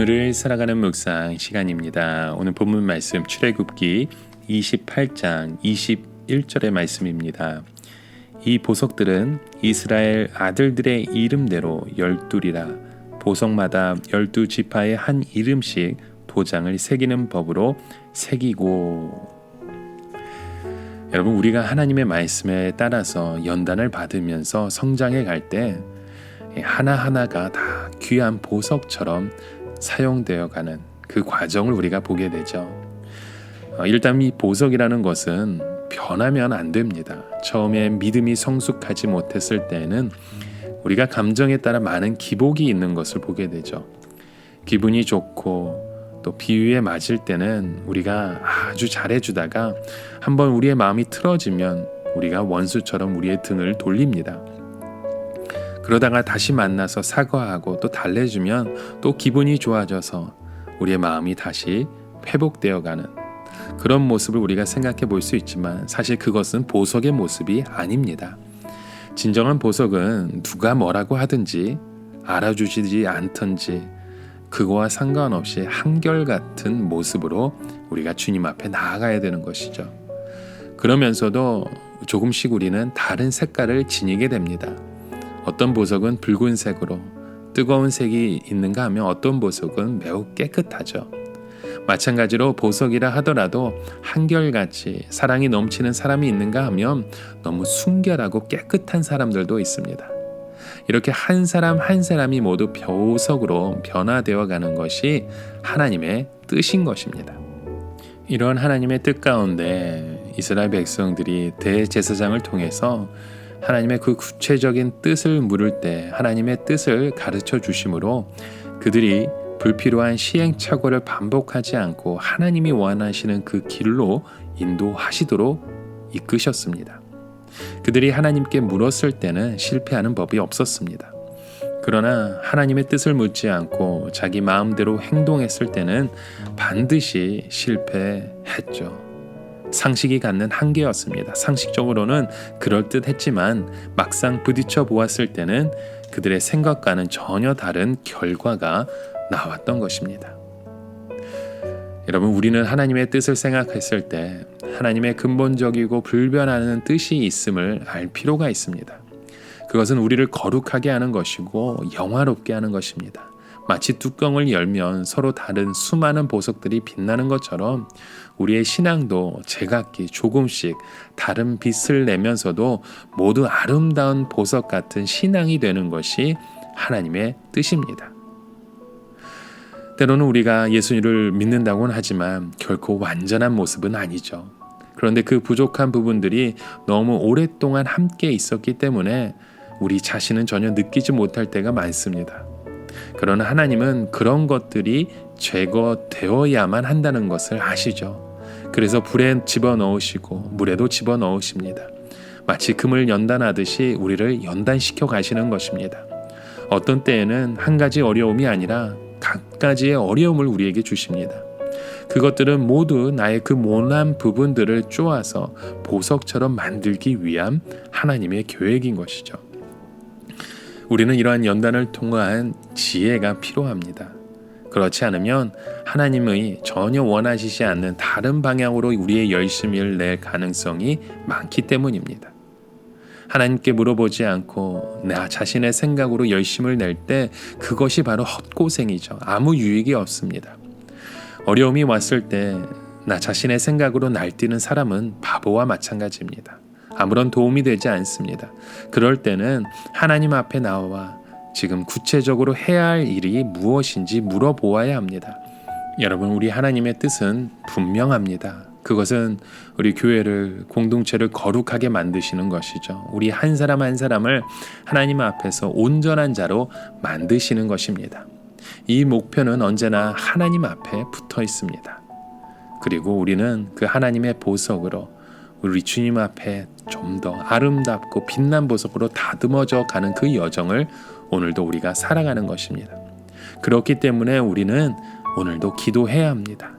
오늘을 살아가는 묵상 시간입니다. 오늘 본문 말씀 출애굽기 28장 21절의 말씀입니다. 이 보석들은 이스라엘 아들들의 이름대로 12이라 보석마다 12지파의 한 이름씩 도장을 새기는 법으로 새기고. 여러분, 우리가 하나님의 말씀에 따라서 연단을 받으면서 성장해 갈 때 하나하나가 다 귀한 보석처럼 사용되어 가는 그 과정을 우리가 보게 되죠. 일단 이 보석이라는 것은 변하면 안 됩니다. 처음에 믿음이 성숙하지 못했을 때에는 우리가 감정에 따라 많은 기복이 있는 것을 보게 되죠. 기분이 좋고 또 비유에 맞을 때는 우리가 아주 잘해주다가 한번 우리의 마음이 틀어지면 우리가 원수처럼 우리의 등을 돌립니다. 그러다가 다시 만나서 사과하고 또 달래주면 또 기분이 좋아져서 우리의 마음이 다시 회복되어 가는 그런 모습을 우리가 생각해 볼 수 있지만 사실 그것은 보석의 모습이 아닙니다. 진정한 보석은 누가 뭐라고 하든지 알아주시지 않든지 그거와 상관없이 한결같은 모습으로 우리가 주님 앞에 나아가야 되는 것이죠. 그러면서도 조금씩 우리는 다른 색깔을 지니게 됩니다. 어떤 보석은 붉은색으로 뜨거운 색이 있는가 하면 어떤 보석은 매우 깨끗하죠. 마찬가지로 보석이라 하더라도 한결같이 사랑이 넘치는 사람이 있는가 하면 너무 순결하고 깨끗한 사람들도 있습니다. 이렇게 한 사람 한 사람이 모두 보석으로 변화되어 가는 것이 하나님의 뜻인 것입니다. 이런 하나님의 뜻 가운데 이스라엘 백성들이 대제사장을 통해서 하나님의 그 구체적인 뜻을 물을 때 하나님의 뜻을 가르쳐 주심으로 그들이 불필요한 시행착오를 반복하지 않고 하나님이 원하시는 그 길로 인도하시도록 이끄셨습니다. 그들이 하나님께 물었을 때는 실패하는 법이 없었습니다. 그러나 하나님의 뜻을 묻지 않고 자기 마음대로 행동했을 때는 반드시 실패했죠. 상식이 갖는 한계였습니다. 상식적으로는 그럴듯했지만 막상 부딪혀 보았을 때는 그들의 생각과는 전혀 다른 결과가 나왔던 것입니다. 여러분, 우리는 하나님의 뜻을 생각했을 때 하나님의 근본적이고 불변하는 뜻이 있음을 알 필요가 있습니다. 그것은 우리를 거룩하게 하는 것이고 영화롭게 하는 것입니다. 마치 뚜껑을 열면 서로 다른 수많은 보석들이 빛나는 것처럼 우리의 신앙도 제각기 조금씩 다른 빛을 내면서도 모두 아름다운 보석 같은 신앙이 되는 것이 하나님의 뜻입니다. 때로는 우리가 예수님을 믿는다고는 하지만 결코 완전한 모습은 아니죠. 그런데 그 부족한 부분들이 너무 오랫동안 함께 있었기 때문에 우리 자신은 전혀 느끼지 못할 때가 많습니다. 그러나 하나님은 그런 것들이 제거되어야만 한다는 것을 아시죠. 그래서 불에 집어넣으시고 물에도 집어넣으십니다. 마치 금을 연단하듯이 우리를 연단시켜 가시는 것입니다. 어떤 때에는 한 가지 어려움이 아니라 각가지의 어려움을 우리에게 주십니다. 그것들은 모두 나의 그 모난 부분들을 쪼아서 보석처럼 만들기 위한 하나님의 계획인 것이죠. 우리는 이러한 연단을 통한 지혜가 필요합니다. 그렇지 않으면 하나님의 전혀 원하시지 않는 다른 방향으로 우리의 열심을 낼 가능성이 많기 때문입니다. 하나님께 물어보지 않고 나 자신의 생각으로 열심을 낼 때 그것이 바로 헛고생이죠. 아무 유익이 없습니다. 어려움이 왔을 때 나 자신의 생각으로 날뛰는 사람은 바보와 마찬가지입니다. 아무런 도움이 되지 않습니다. 그럴 때는 하나님 앞에 나와 지금 구체적으로 해야 할 일이 무엇인지 물어보아야 합니다. 여러분, 우리 하나님의 뜻은 분명합니다. 그것은 우리 교회를, 공동체를 거룩하게 만드시는 것이죠. 우리 한 사람 한 사람을 하나님 앞에서 온전한 자로 만드시는 것입니다. 이 목표는 언제나 하나님 앞에 붙어 있습니다. 그리고 우리는 그 하나님의 보석으로 우리 주님 앞에 좀 더 아름답고 빛난 보석으로 다듬어져 가는 그 여정을 오늘도 우리가 살아가는 것입니다. 그렇기 때문에 우리는 오늘도 기도해야 합니다.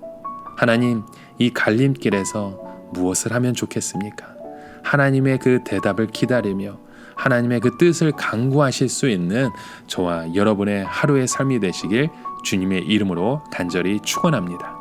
하나님, 이 갈림길에서 무엇을 하면 좋겠습니까? 하나님의 그 대답을 기다리며 하나님의 그 뜻을 간구하실 수 있는 저와 여러분의 하루의 삶이 되시길 주님의 이름으로 간절히 축원합니다.